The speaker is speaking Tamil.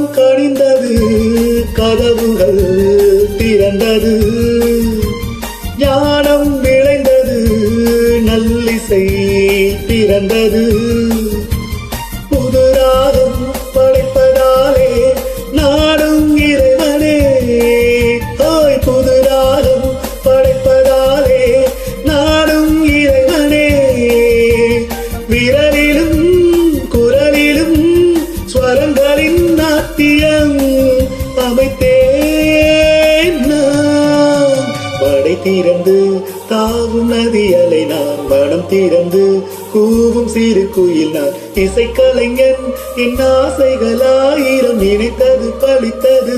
காலம் கழிந்தது, கதவுகள் திறந்தது, ஞானம் விளைந்தது, நல்லிசை பிறந்தது. புது ராகம் படைப்பதாலே நாடும் இறைவனே, புது ராகம் படைப்பதாலே நாடும் இறைவனே. விரலிலும் குரலிலும் ஸ்வரங்களின் நாட்டியம் அமைத்தேன் நான். படை திறந்து தாவும் நதி அலை நான், மனம் திறந்து கூவும் சிறு குயில் நான். இசைக்கலைஞன் என் ஆசைகள் ஆயிரம் நினைத்தது பழித்தது.